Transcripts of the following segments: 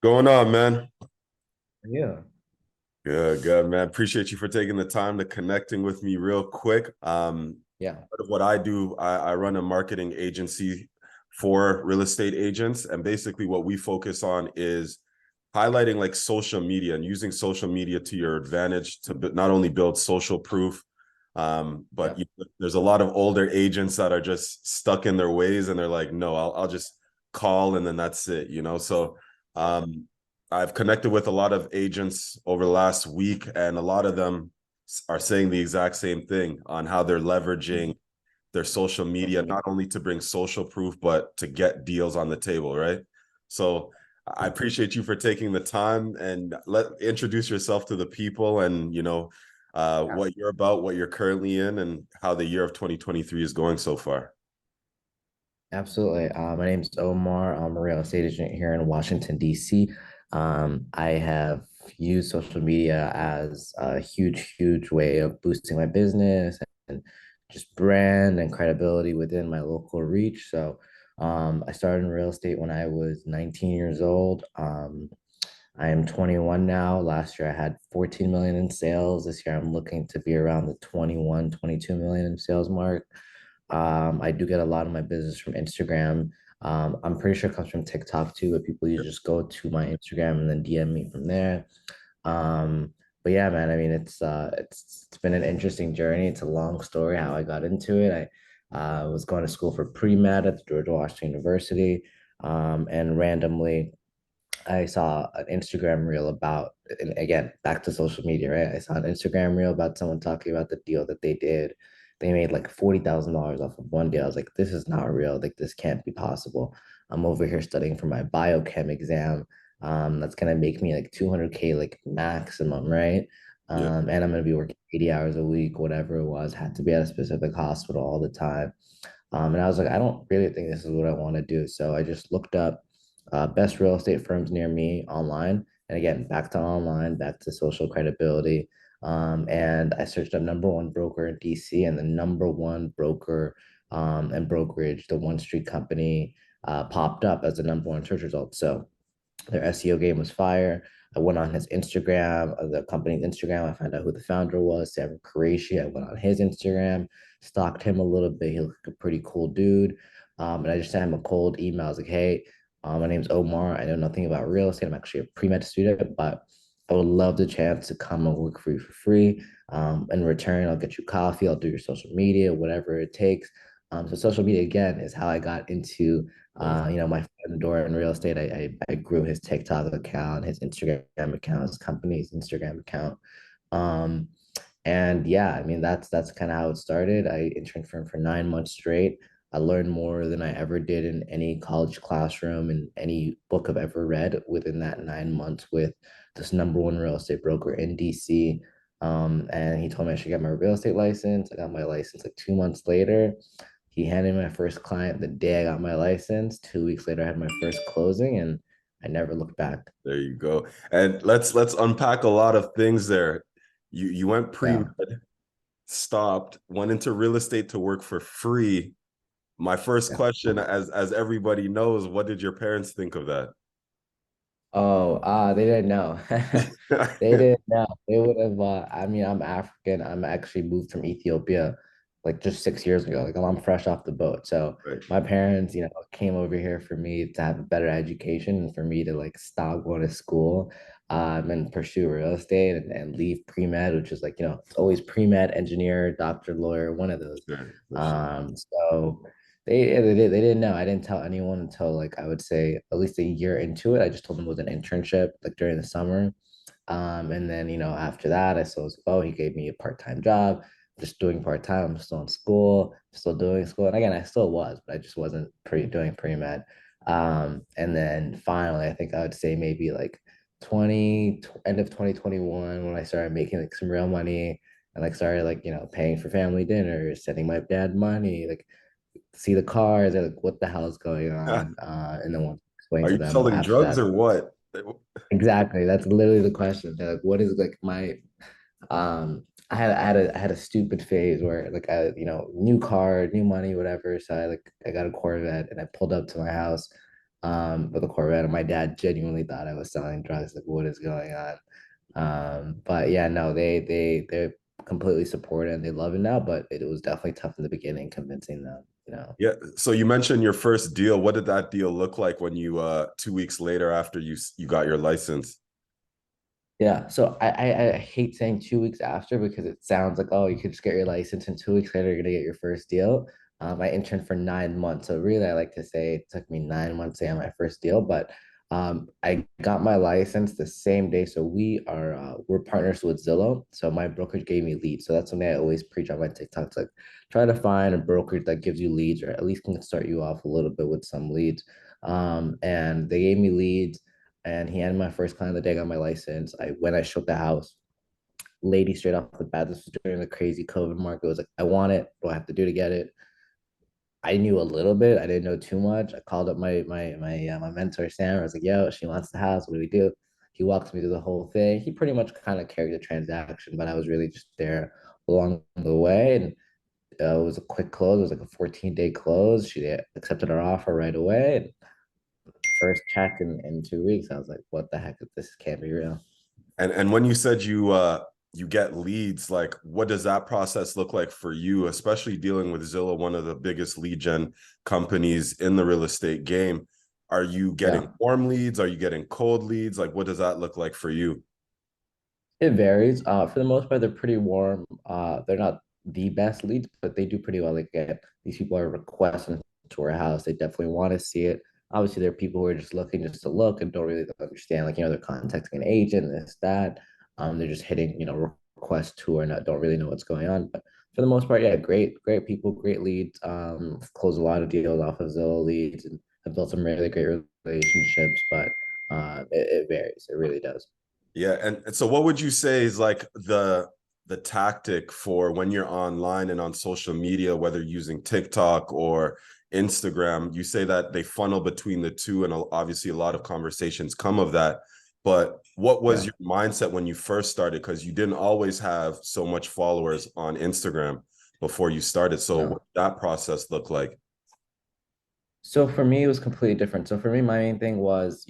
Going on, man? Yeah. Good, good, man. Appreciate you for taking the time to connecting with me real quick. Yeah. Part of what I do, I run a marketing agency for real estate agents, and basically what we focus on is highlighting like social media and using social media to your advantage to not only build social proof, but Yeah. there's a lot of older agents that are just stuck in their ways, and they're like, no, I'll just call and then that's it. So um, I've connected with a lot of agents over the last week, and a lot of them are saying the exact same thing on how they're leveraging their social media, Social media. not only to bring social proof, but to get deals on the table, right? So I appreciate you for taking the time and let introduce yourself to the people and Yeah. what you're about, what you're currently in, and how the year of 2023 is going so far. Absolutely. My name's Omar. I'm a real estate agent here in Washington, D.C. I have used social media as a huge way of boosting my business and just brand and credibility within my local reach. So, I started in real estate when I was 19 years old. I am 21 now. Last year I had 14 million in sales. This year I'm looking to be around the 21, 22 million in sales mark. I do get a lot of my business from Instagram. I'm pretty sure it comes from TikTok too, but people usually just go to my Instagram and then DM me from there. But yeah, man, I mean, it's been an interesting journey. It's a long story how I got into it. I was going to school for pre-med at the George Washington University, and randomly I saw an Instagram reel about, and again, back to social media, right? I saw an Instagram reel about someone talking about the deal that they did. They made like $40,000 off of one deal. I was like, this is not real. Like, this can't be possible. I'm over here studying for my biochem exam. That's gonna make me like 200K like maximum, right? Yeah. And I'm gonna be working 80 hours a week, whatever it was, had to be at a specific hospital all the time. And I was like, I don't really think this is what I want to do. So I just looked up best real estate firms near me online. And again, back to online, back to social credibility. And I searched up number one broker in DC, and the number one broker and brokerage, the One Street Company, popped up as the number one search result. So their SEO game was fire. I went on his Instagram, the company's Instagram. I found out who the founder was, Sam Qureshi. I went on his Instagram, stalked him a little bit. He looked like a pretty cool dude. And I just sent him a cold email. I was like, hey, my name's Omar. I know nothing about real estate. I'm actually a pre-med student, but I would love the chance to come and work for you for free. In return, I'll get you coffee. I'll do your social media, whatever it takes. So social media again is how I got into Nice. my friend Dora in real estate. I grew his TikTok account, his Instagram account, his company's Instagram account. Um, and yeah, I mean that's kind of how it started. I interned for him for 9 months straight. I learned more than I ever did in any college classroom and any book I've ever read within that 9 months with this number one real estate broker in DC. And he told me I should get my real estate license. I got my license like 2 months later. He handed me my first client the day I got my license. 2 weeks later, I had my first closing, and I never looked back. There you go. And let's unpack a lot of things there. You went pre-med, Yeah. stopped, went into real estate to work for free. My first Yeah. question, as everybody knows, what did your parents think of that? Oh, they didn't know. They didn't know. They would have. I mean, I'm African. I'm actually moved from Ethiopia, like just 6 years ago. Like I'm fresh off the boat. So Right. my parents, came over here for me to have a better education and for me to like stop going to school, and pursue real estate and leave pre-med, which is like, it's always pre-med, engineer, doctor, lawyer, one of those. Sure, for sure. So they didn't know. I didn't tell anyone until like I would say at least a year into it. I just told them it was an internship like during the summer. And then after that, I saw his oh he gave me a part-time job, just doing part-time. I'm still in school, still doing school. And again, I still was, but I just wasn't doing pre-med. And then finally, I think I would say maybe like end of 2021 when I started making like some real money and like started like paying for family dinners, sending my dad money, like see the cars. They're like, what the hell is going on? And then we'll explain Are to you them selling after drugs that. or what? Exactly. That's literally the question. They're like, what is like my I had a stupid phase where like new car, new money, whatever. So I got a Corvette and I pulled up to my house. with a Corvette. And my dad genuinely thought I was selling drugs. Like, what is going on? But yeah, no, they're completely supportive and they love it now. But it was definitely tough in the beginning convincing them, you know. Yeah. So you mentioned your first deal. What did that deal look like when you 2 weeks later after you got your license? Yeah, so I hate saying 2 weeks after because it sounds like, oh, you could just get your license and 2 weeks later you're gonna get your first deal. I interned for 9 months, so really I like to say it took me 9 months to get my first deal, but I got my license the same day. So we're partners with Zillow, so my brokerage gave me leads. So that's something I always preach on my TikToks, like try to find a brokerage that gives you leads or at least can start you off a little bit with some leads. And they gave me leads and he had my first client the day I got my license. I showed the house, lady straight off the bat. This was during the crazy COVID market. It was like, I want it. What do I have to do to get it? I knew a little bit. I didn't know too much. I called up my mentor Sam. I was like, "Yo, she wants the house. What do we do?" He walks me through the whole thing. He pretty much kind of carried the transaction, but I was really just there along the way. And it was a quick close. It was like a 14-day close. She accepted our offer right away. And first check in 2 weeks, I was like, "What the heck? This can't be real." And when you said you get leads, like what does that process look like for you, especially dealing with Zillow, one of the biggest lead gen companies in the real estate game? Are you getting Yeah. warm leads? Are you getting cold leads? Like what does that look like for you? It varies. For the most part, they're pretty warm. They're not the best leads, but they do pretty well. Like these people are requesting to our house. They definitely want to see it. Obviously, there are people who are just looking just to look and don't really understand. Like, they're contacting an agent, this, that. They're just hitting, request to or not, don't really know what's going on. But for the most part, yeah, great people, great leads. Close a lot of deals off of Zillow leads and have built some really great relationships, but it varies. It really does. Yeah, and so what would you say is like the tactic for when you're online and on social media, whether using TikTok or Instagram? You say that they funnel between the two, and obviously a lot of conversations come of that. But what was Yeah. your mindset when you first started? Because you didn't always have so much followers on Instagram before you started. So Yeah. what did that process look like? So for me, it was completely different. So for me, my main thing was,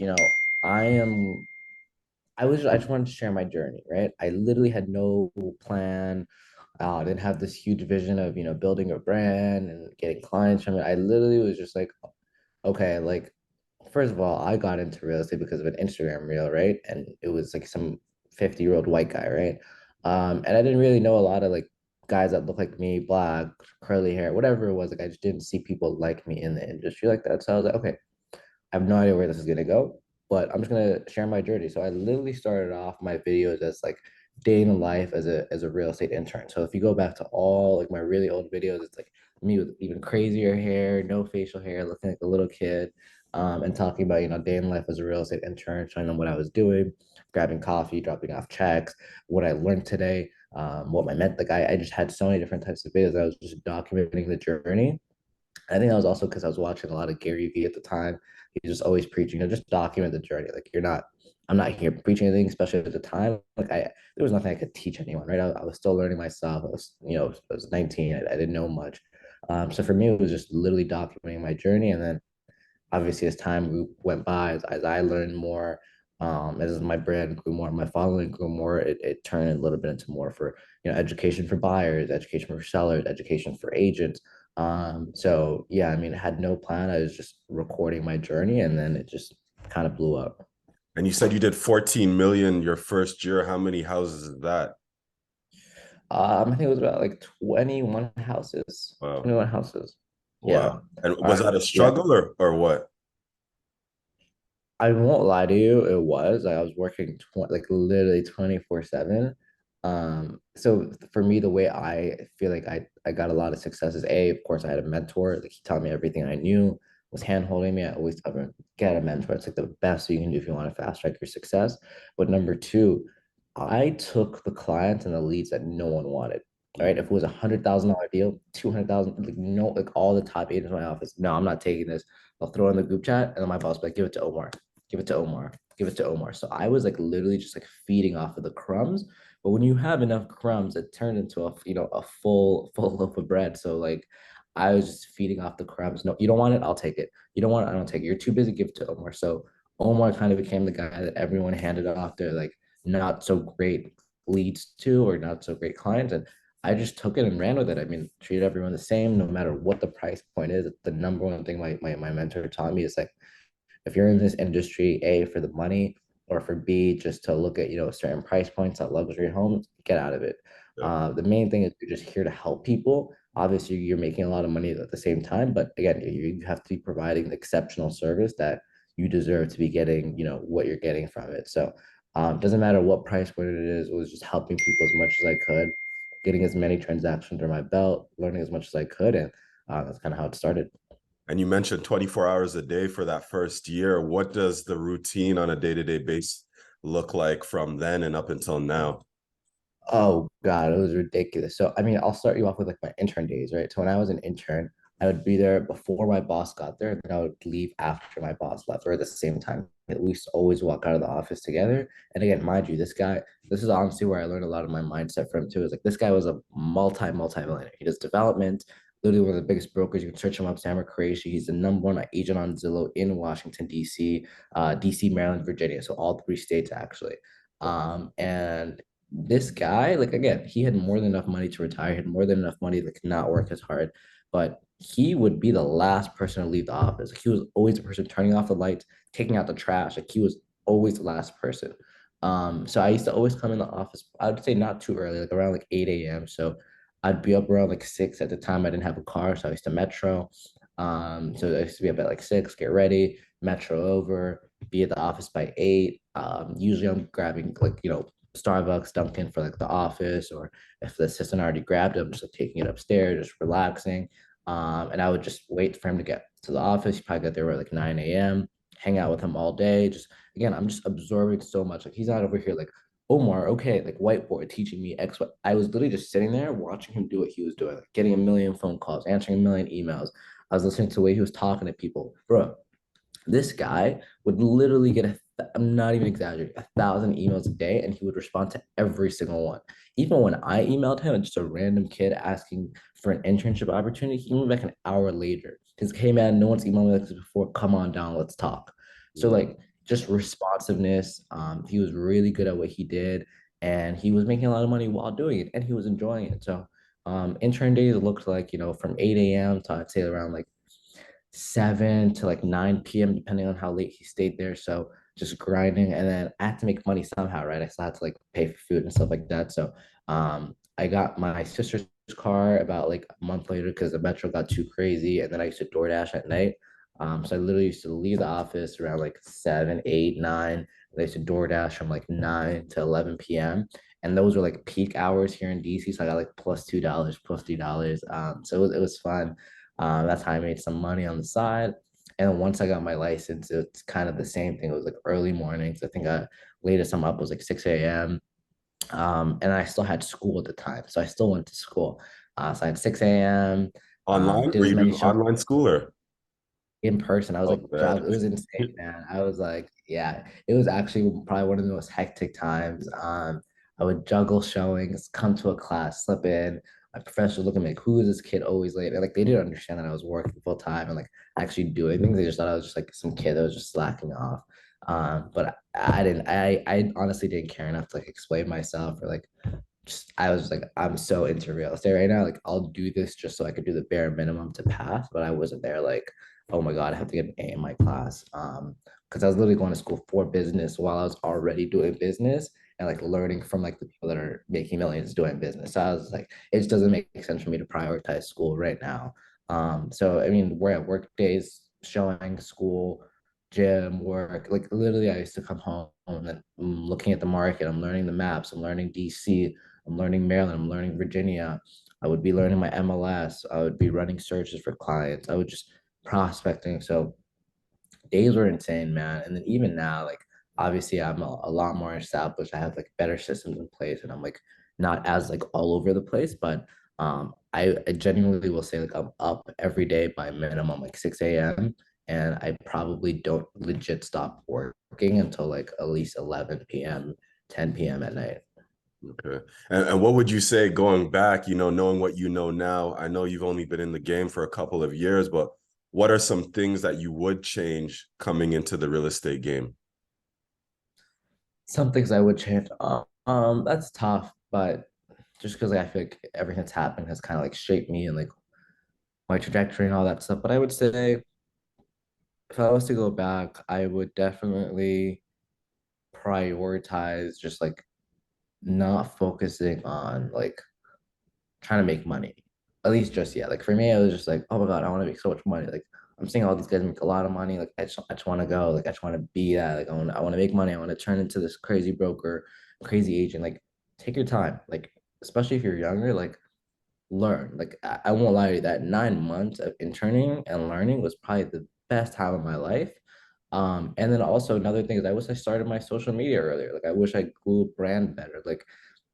I am, I just wanted to share my journey, right? I literally had no plan. I didn't have this huge vision of, building a brand and getting clients from it. I literally was just like, okay, like, first of all, I got into real estate because of an Instagram reel, right? And it was like some 50-year-old white guy, right? And I didn't really know a lot of like guys that look like me, black, curly hair, whatever it was. Like, I just didn't see people like me in the industry like that. So I was like, okay, I have no idea where this is gonna go, but I'm just gonna share my journey. So I literally started off my videos as like day in the life as a real estate intern. So if you go back to all like my really old videos, it's like me with even crazier hair, no facial hair, looking like a little kid, and talking about day in life as a real estate intern, showing them what I was doing, grabbing coffee, dropping off checks, what I learned today, what my meant. Like I just had so many different types of videos. I was just documenting the journey. I think that was also because I was watching a lot of Gary Vee at the time. He's just always preaching, just document the journey. Like I'm not here preaching anything, especially at the time. Like there was nothing I could teach anyone, right? I was still learning myself. I was 19. I didn't know much. So for me, it was just literally documenting my journey. And then obviously as time went by, as I learned more, as my brand grew more, my following grew more, it turned a little bit into more for, education for buyers, education for sellers, education for agents. So yeah, I mean, I had no plan. I was just recording my journey and then it just kind of blew up. And you said you did 14 million your first year. How many houses is that? I think it was about like 21 houses, Wow. 21 houses. Yeah. Wow. And was that a Yeah. struggle or what? I won't lie to you, it was. I was working like literally 24/7. So for me, the way I feel like I got a lot of success is A, of course, I had a mentor. Like he taught me everything I knew, was hand holding me. I always tell everyone, get a mentor. It's like the best you can do if you want to fast track your success. But number two, I took the clients and the leads that no one wanted. All right. If it was $100,000 deal, 200,000, like no, like all the top agents in my office, no, I'm not taking this. I'll throw it in the group chat, and then my boss will be like, give it to Omar, give it to Omar, give it to Omar. So I was like literally just like feeding off of the crumbs. But when you have enough crumbs, it turned into a full loaf of bread. So like I was just feeding off the crumbs. No, you don't want it, I'll take it. You don't want it, I don't take it. You're too busy, give it to Omar. So Omar kind of became the guy that everyone handed off their like not so great leads to or not so great clients. And I just took it and ran with it. I mean, treat everyone the same, no matter what the price point is. The number one thing my mentor taught me is like, if you're in this industry, A, for the money, or for B, just to look at, certain price points at luxury homes, get out of it. Yeah. The main thing is you're just here to help people. Obviously, you're making a lot of money at the same time, but again, you have to be providing exceptional service that you deserve to be getting, what you're getting from it. So doesn't matter what price point it is, it was just helping people as much as I could, getting as many transactions under my belt, learning as much as I could. And that's kind of how it started. And you mentioned 24 hours a day for that first year. What does the routine on a day-to-day base look like from then and up until now? Oh God, it was ridiculous. So I mean, I'll start you off with like my intern days, right? So when I was an intern, I would be there before my boss got there, and then I would leave after my boss left, or at the same time. We used to always walk out of the office together. And again, mind you, this is honestly where I learned a lot of my mindset from too. Is like this guy was a multi-millionaire. He does development, literally one of the biggest brokers. You can search him up, Sam Crazy. He's the number one agent on Zillow in Washington, DC, DC, Maryland, Virginia. So all three states actually. And this guy, like again, he had more than enough money to retire, he had more than enough money to not work as hard, but he would be the last person to leave the office. Like, he was always the person turning off the lights, taking out the trash. Like he was always the last person. So I used to always come in the office, I would say not too early, like around like 8 a.m. So I'd be up around like 6 at the time. I didn't have a car, so I used to metro. So I used to be up at like 6, get ready, metro over, be at the office by 8. Usually I'm grabbing like, Starbucks, Dunkin' for like the office, or if the assistant already grabbed him, just like taking it upstairs, just relaxing. And I would just wait for him to get to the office. He probably got there at like 9 a.m., hang out with him all day. Just again, I'm just absorbing so much. Like he's not over here like, Omar, okay, like whiteboard teaching me X. What I was literally just sitting there watching him do what he was doing, like getting a million phone calls, answering a million emails. I was listening to the way he was talking to people. Bro, this guy would literally get I'm not even exaggerating, 1,000 emails a day, and he would respond to every single one. Even when I emailed him, just a random kid asking for an internship opportunity, he emailed back an hour later. Because, hey man, no one's emailed me like this before. Come on down, let's talk. So like just responsiveness. He was really good at what he did, and he was making a lot of money while doing it, and he was enjoying it. So intern days looked like, from 8 a.m. to I'd say around like 7 to like 9 p.m., depending on how late he stayed there. So just grinding. And then I had to make money somehow, right? I still had to like pay for food and stuff like that. So I got my sister's car about like a month later because the metro got too crazy. And then I used to DoorDash at night. So I literally used to leave the office around like 7, 8, 9. I used to DoorDash from like 9 to 11 p.m. And those were like peak hours here in DC. So I got like plus $2, plus $3. So it was fun. That's how I made some money on the side. And then once I got my license, it's kind of the same thing. It was like early mornings. I think I latest I'm up was like 6 a.m. And I still had school at the time. So I still went to school. So I had 6 a.m. Online? Did Were as you many doing shows online school or? in person. I was Oh, like, man. it was insane, man. I was like, yeah, it was actually probably one of the most hectic times. I would juggle showings, come to a class, slip in. My professor look at me like, who is this kid always late? And, like they didn't understand that I was working full time and like actually doing things. They just thought I was just like some kid that was just slacking off. But I didn't. I honestly didn't care enough to like explain myself or like just I was like, I'm so into real estate right now. Like I'll do this just so I could do the bare minimum to pass, but I wasn't there like, oh my God, I have to get an A in my class. Because I was literally going to school for business while I was already doing business and like learning from like the people that are making millions doing business. So I was like, it just doesn't make sense for me to prioritize school right now. So I mean, we're at work days, showing school, gym, work. Like literally, I used to come home and then I'm looking at the market. I'm learning the maps. I'm learning DC. I'm learning Maryland, I'm learning Virginia. I would be learning my MLS. I would be running searches for clients. I would just prospecting. So days were insane, man. And then even now, like obviously I'm a lot more established. I have like better systems in place and I'm like not as like all over the place, but I genuinely will say like I'm up every day by minimum like 6 a.m. and I probably don't legit stop working until like at least 11 p.m., 10 p.m. at night. Okay. And what would you say going back, knowing what you know now? I know you've only been in the game for a couple of years, but what are some things that you would change coming into the real estate game? Some things I would change. That's tough, but just because I feel like everything that's happened has kind of like shaped me and like my trajectory and all that stuff. But I would say if I was to go back, I would definitely prioritize just like not focusing on like trying to make money. At least just yet. Like for me, I was just like, oh my God, I want to make so much money. Like I'm seeing all these guys make a lot of money. Like I just want to go. Like I just want to be that. Like I want to make money. I want to turn into this crazy broker, crazy agent. Like take your time. Like especially if you're younger, like learn. Like I won't lie to you, that 9 months of interning and learning was probably the best time of my life. And then also another thing is I wish I started my social media earlier. Like I wish I grew a brand better. Like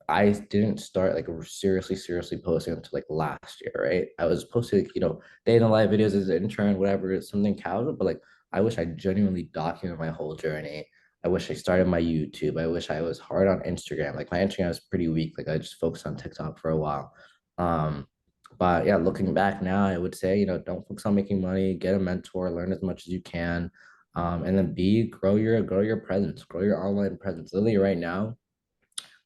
I didn't start like seriously posting until like last year, right? I was posting like, day in the life videos as an intern, whatever, it's something casual, but like I wish I genuinely documented my whole journey. I wish I started my YouTube. I wish I was hard on Instagram. Like my Instagram was pretty weak. Like I just focused on TikTok for a while. Um, but yeah, looking back now, I would say, don't focus on making money, get a mentor, learn as much as you can. And then grow your presence, grow your online presence. Literally right now,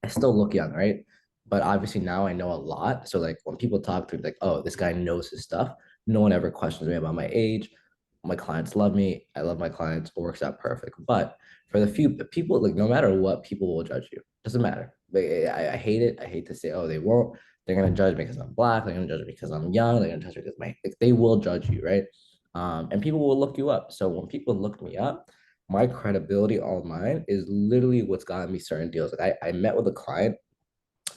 I still look young, right? But obviously now I know a lot. So like when people talk to me, like, oh, this guy knows his stuff. No one ever questions me about my age. My clients love me. I love my clients. It works out perfect. But for the few people, like no matter what, people will judge you. Doesn't matter. Like, I hate it. I hate to say, oh, they won't. They're gonna judge me because I'm black. They're gonna judge me because I'm young. They're gonna judge me because like, they will judge you, right? And people will look you up. So when people look me up, my credibility online is literally what's gotten me certain deals. Like I met with a client,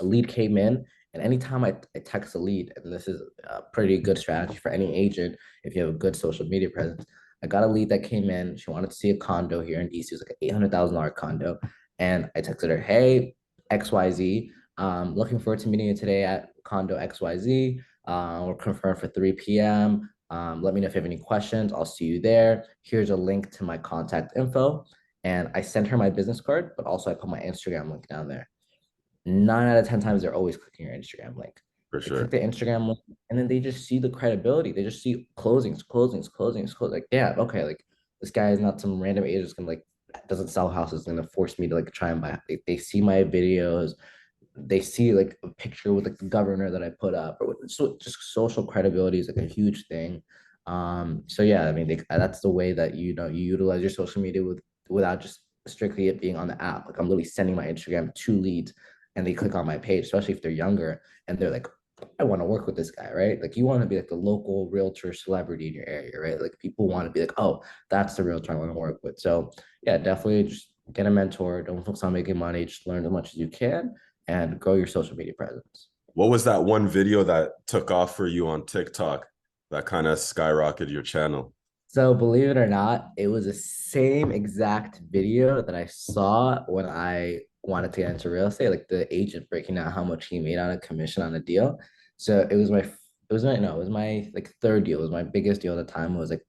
a lead came in, and anytime I text a lead, and this is a pretty good strategy for any agent if you have a good social media presence. I got a lead that came in. She wanted to see a condo here in DC. It was like an $800,000 condo. And I texted her, hey, XYZ, looking forward to meeting you today at condo XYZ. We're confirmed for 3 p.m. Let me know if you have any questions. I'll see you there. Here's a link to my contact info. And I sent her my business card, but also I put my Instagram link down there. 9 out of 10 times they're always clicking your Instagram link. For They click sure. the Instagram link and then they just see the credibility. They just see closings. Like, yeah, okay, like this guy is not some random agent that's gonna like doesn't sell houses, gonna force me to like try and buy. They see my videos, they see like a picture with like the governor that I put up, or so just social credibility is like a huge thing. So yeah, I mean that's the way that you utilize your social media without just strictly it being on the app. Like I'm literally sending my Instagram to leads and they click on my page, especially if they're younger and they're like, I want to work with this guy, right? Like you want to be like the local realtor celebrity in your area, right? Like people want to be like, oh, that's the realtor I want to work with. So yeah, definitely just get a mentor. Don't focus on making money. Just learn as much as you can and grow your social media presence. What was that one video that took off for you on TikTok that kind of skyrocketed your channel? So believe it or not, it was the same exact video that I saw when I wanted to get into real estate, like the agent breaking down how much he made on a commission on a deal. So it was my like third deal. It was my biggest deal at the time. It was like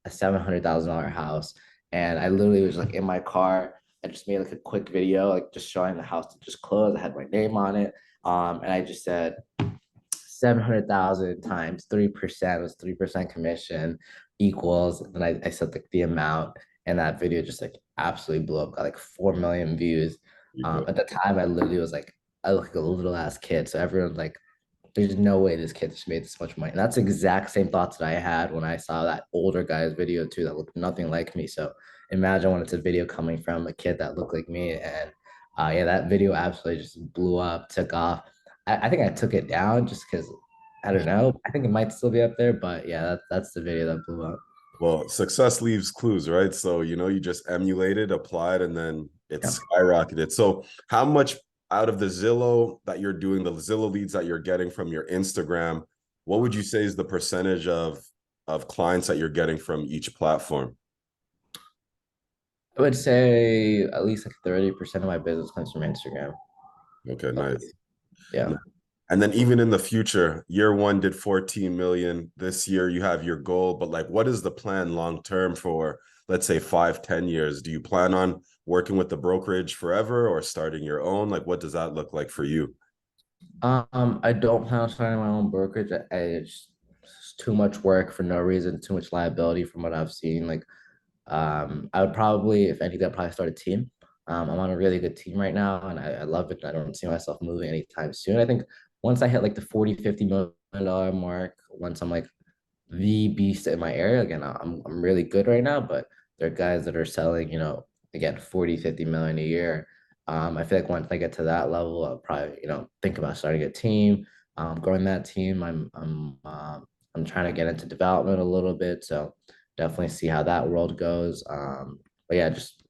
a $700,000 house. And I literally was like in my car. I just made like a quick video, like just showing the house that just closed. I had my name on it. And I just said 700,000 times 3% was 3% commission equals. And I said like the amount, and that video just like absolutely blew up, got like 4 million views. You go. At the time, I literally was like, I look like a little ass kid. So everyone's like, there's no way this kid just made this much money. And that's the exact same thoughts that I had when I saw that older guy's video too, that looked nothing like me. So imagine when it's a video coming from a kid that looked like me. And yeah, that video absolutely just blew up, took off. I think I took it down just because I don't know. I think it might still be up there, but yeah, that's the video that blew up. Well, success leaves clues, right? So, you just emulated, applied, and then it Yeah. skyrocketed. So, how much out of the Zillow that you're doing, the Zillow leads that you're getting from your Instagram, what would you say is the percentage of clients that you're getting from each platform? I would say at least like 30% of my business comes from Instagram. Okay, At nice. least. Yeah. And then even in the future, year one did 14 million. This year you have your goal, but like what is the plan long term for let's say 5, 10 years? Do you plan on working with the brokerage forever or starting your own? Like, what does that look like for you? I don't plan on starting my own brokerage. It's too much work for no reason, too much liability from what I've seen. Like, I would probably, if anything, I'd probably start a team. I'm on a really good team right now, and I love it. I don't see myself moving anytime soon. I think once I hit like the 40, $50 million mark, once I'm like the beast in my area, again, I'm really good right now, but there are guys that are selling, again, 40, 50 million a year. I feel like once I get to that level, I'll probably, think about starting a team, growing that team. I'm trying to get into development a little bit, so definitely see how that world goes. But yeah, just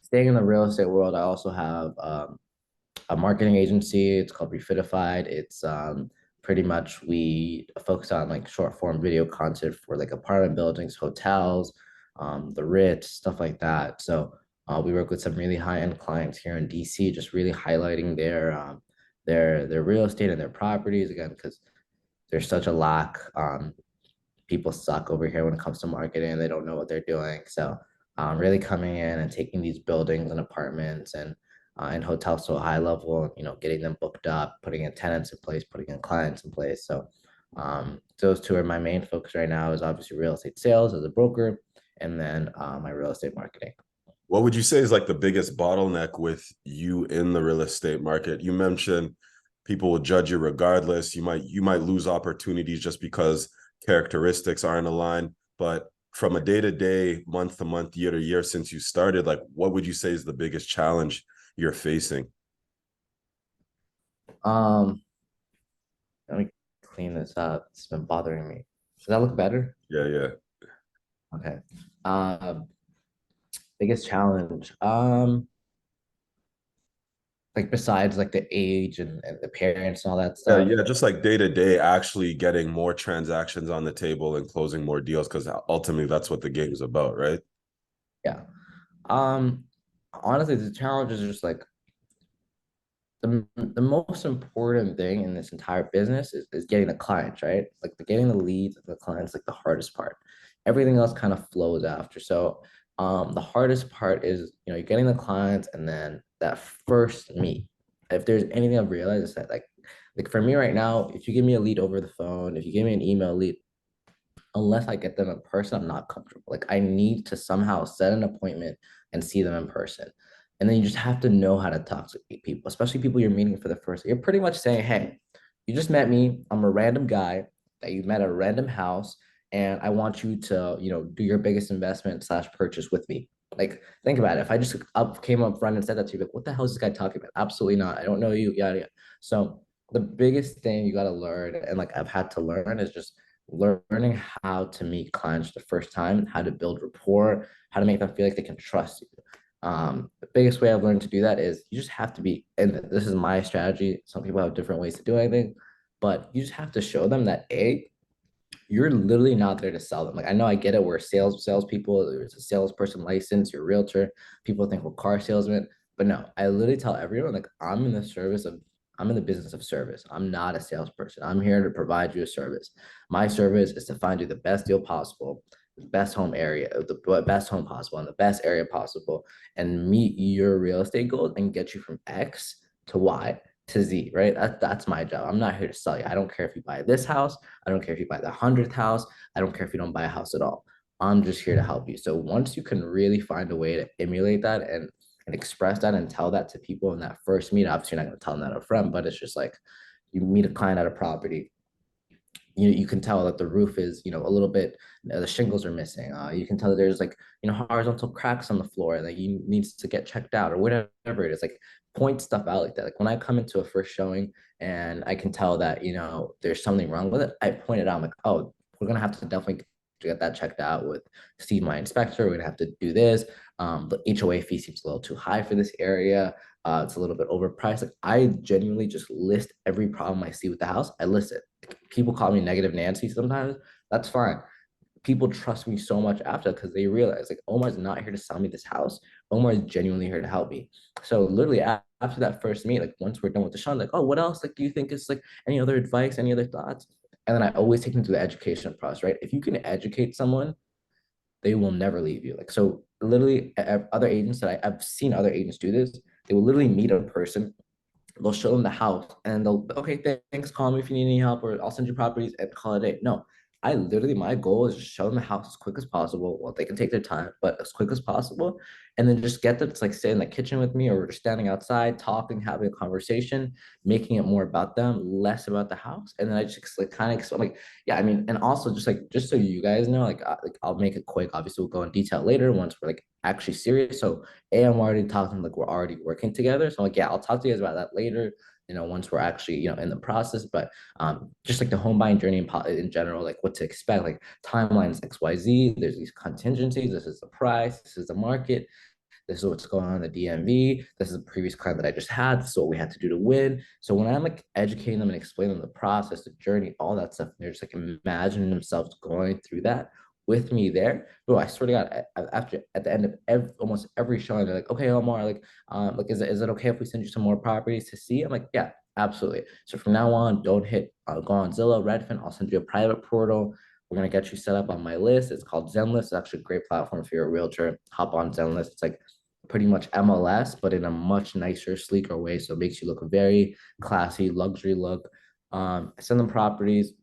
staying in the real estate world, I also have a marketing agency. It's called Refitified. It's pretty much we focus on like short form video content for like apartment buildings, hotels, the Ritz, stuff like that. So we work with some really high end clients here in DC, just really highlighting their real estate and their properties again because there's such a lack. People suck over here when it comes to marketing. They don't know what they're doing. So really coming in and taking these buildings and apartments and hotels to a high level, getting them booked up, putting in tenants in place, putting in clients in place. So those two are my main focus right now is obviously real estate sales as a broker and then my real estate marketing. What would you say is like the biggest bottleneck with you in the real estate market? You mentioned people will judge you regardless. You might lose opportunities just because characteristics aren't aligned. But from a day to day, month to month, year to year since you started, like what would you say is the biggest challenge you're facing? Um, Let me clean this up. It's been bothering me. Does that look better? Yeah, yeah. Okay. Um, Biggest challenge. Like besides like the age and the parents and all that Yeah, stuff. yeah, just like day to day, actually getting more transactions on the table and closing more deals because ultimately that's what the game's about, right? Yeah. Um, Honestly, the challenge is just like the most important thing in this entire business is getting the clients, right? Like the getting the leads and the clients, like the hardest part. Everything else kind of flows after. So the hardest part is, you're getting the clients and then that first meet. If there's anything I've realized is that like for me right now, if you give me a lead over the phone, if you give me an email lead, unless I get them in person, I'm not comfortable. Like I need to somehow set an appointment and see them in person. And then you just have to know how to talk to people, especially people you're meeting for the first. You're pretty much saying, "Hey, you just met me. I'm a random guy that you met at a random house, and I want you to, do your biggest investment slash purchase with me." Like, think about it. If I just came up front and said that to you, like, what the hell is this guy talking about? Absolutely not. I don't know you. Yada yada. So the biggest thing you got to learn, and like I've had to learn, is just learning how to meet clients the first time, how to build rapport, how to make them feel like they can trust you. The biggest way I've learned to do that is you just have to be, and this is my strategy. Some people have different ways to do anything, but you just have to show them that you're literally not there to sell them. Like I know I get it. We're salespeople. There's a salesperson license. You're a realtor. People think we're car salesmen, but no. I literally tell everyone like I'm in the business of service. I'm not a salesperson. I'm here to provide you a service. My service is to find you the best deal possible, the best home area, the best home possible, and the best area possible, and meet your real estate goals and get you from X to Y to Z, right? That's my job. I'm not here to sell you. I don't care if you buy this house. I don't care if you buy the 100th house. I don't care if you don't buy a house at all. I'm just here to help you. So once you can really find a way to emulate that and express that and tell that to people in that first meet, obviously you're not going to tell them that up front, but it's just like you meet a client at a property, you can tell that the roof is a little bit the shingles are missing. You can tell that there's like horizontal cracks on the floor that you needs to get checked out or whatever it is. Like point stuff out like that. Like when I come into a first showing and I can tell that there's something wrong with it, I point it out. I'm like, oh, we're gonna have to definitely get that checked out with Steve, my inspector. We're gonna have to do this. The HOA fee seems a little too high for this area. It's a little bit overpriced. Like I genuinely just list every problem I see with the house. I list it. People call me negative Nancy sometimes. That's fine. People trust me so much after because they realize like Omar's not here to sell me this house. Omar is genuinely here to help me. So literally after that first meet, like once we're done with the show, like, oh, what else? Like, do you think is like any other advice, any other thoughts? And then I always take them through the education process, right? If you can educate someone they will never leave you. Like, so literally other agents that I've seen other agents do this, they will literally meet a person, they'll show them the house and they'll, okay, thanks, call me if you need any help, or I'll send you properties and call it a day. No, I literally, my goal is just show them the house as quick as possible. Well, they can take their time, but as quick as possible. And then just get them to like stay in the kitchen with me, or we're just standing outside talking, having a conversation, making it more about them, less about the house. And then I just like kind of like, yeah, I mean, and also just like, just so you guys know, like I'll make it quick. Obviously, we'll go in detail later once we're like actually serious. So I'm already talking, like we're already working together. So I'm like, yeah, I'll talk to you guys about that later, once we're actually, in the process. But just like the home buying journey in general, like what to expect, like timelines XYZ, there's these contingencies, this is the price, this is the market, this is what's going on in the DMV. This is a previous client that I just had. This is what we had to do to win. So when I'm like educating them and explaining them the process, the journey, all that stuff, they're just like imagining themselves going through that with me there. Bro, I swear to God, after at the end of almost every showing, they're like, okay, Omar, like, is it okay if we send you some more properties to see? I'm like, yeah, absolutely. So from now on, don't go on Zillow, Redfin. I'll send you a private portal. We're gonna get you set up on my list. It's called Zenlist. It's actually a great platform if you're a realtor. Hop on Zenlist. It's like pretty much MLS, but in a much nicer, sleeker way. So it makes you look very classy, luxury look. I send them properties,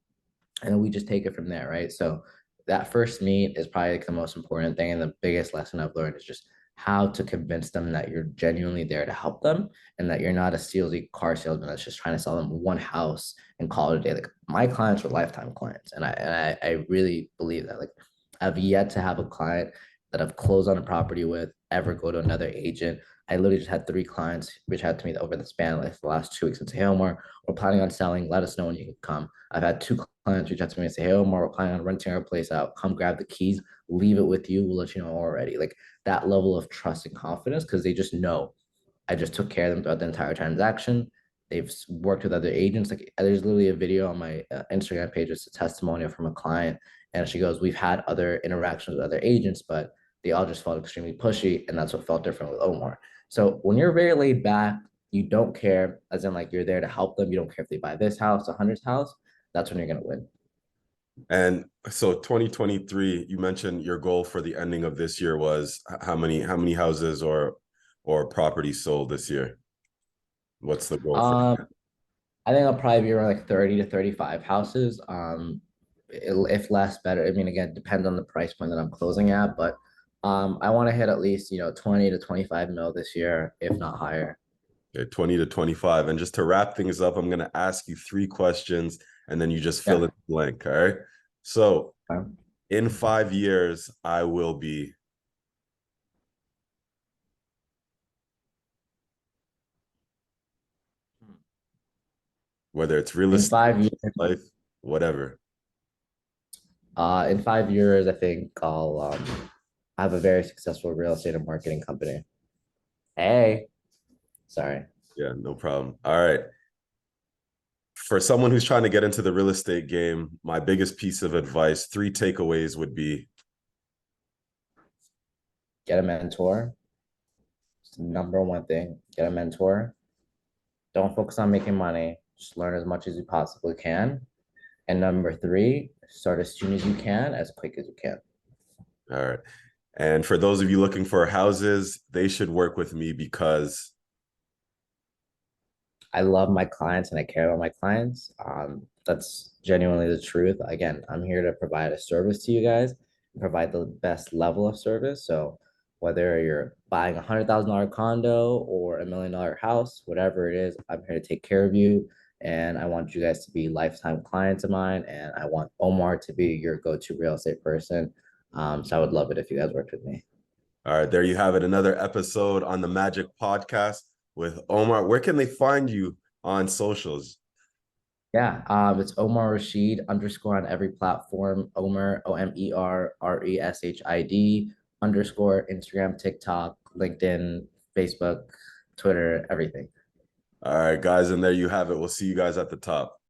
and we just take it from there, right? So that first meet is probably like the most important thing, and the biggest lesson I've learned is just how to convince them that you're genuinely there to help them, and that you're not a salesy car salesman that's just trying to sell them one house and call it a day. Like my clients are lifetime clients, and I really believe that. Like I've yet to have a client that I've closed on a property with ever go to another agent. I literally just had three clients reach out to me over the span of like the last 2 weeks and say, hey, Omar, we're planning on selling. Let us know when you can come. I've had two clients reach out to me and say, hey, Omar, we're planning on renting our place out. Come grab the keys, leave it with you. We'll let you know already. Like that level of trust and confidence, because they just know I just took care of them throughout the entire transaction. They've worked with other agents. Like there's literally a video on my Instagram page. It's a testimonial from a client. And she goes, we've had other interactions with other agents, but they all just felt extremely pushy. And that's what felt different with Omar. So when you're very laid back, you don't care, as in like you're there to help them. You don't care if they buy this house, a hundredth house. That's when you're gonna win. And so 2023, you mentioned your goal for the ending of this year was how many houses or properties sold this year? What's the goal for Um, I think I'll probably be around like 30 to 35 houses. If less, better. I mean, again, it depends on the price point that I'm closing at, but I want to hit at least 20 to 25 mil this year, if not higher. okay, 20 to 25? And just to wrap things up, I'm going to ask you three questions and then you just fill Yeah. in the blank. All right. So Um, in 5 years, I will be whether it's real In estate, 5 years, life, whatever. in 5 years, I think I'll have a very successful real estate and marketing company. Hey, sorry. Yeah, no problem. All right. For someone who's trying to get into the real estate game, my biggest piece of advice, three takeaways would be Get a mentor. It's the number one thing. Get a mentor. Don't focus on making money. Just learn as much as you possibly can. And number three, start as soon as you can, as quick as you can. all right. And for those of you looking for houses, they should work with me because I love my clients and I care about my clients. That's genuinely the truth. Again, I'm here to provide a service to you guys, provide the best level of service. So whether you're buying $100,000 condo or $1 million house, whatever it is, I'm here to take care of you. And I want you guys to be lifetime clients of mine. And I want Omar to be your go-to real estate person. So I would love it if you guys worked with me. all right, there you have it. Another episode on the MAGEK Podcast with Omar. Where can they find you on socials? Yeah, it's Omer Reshid underscore on every platform. Omer, OMERRESHID underscore Instagram, TikTok, LinkedIn, Facebook, Twitter, everything. All right, guys, and there you have it. We'll see you guys at the top.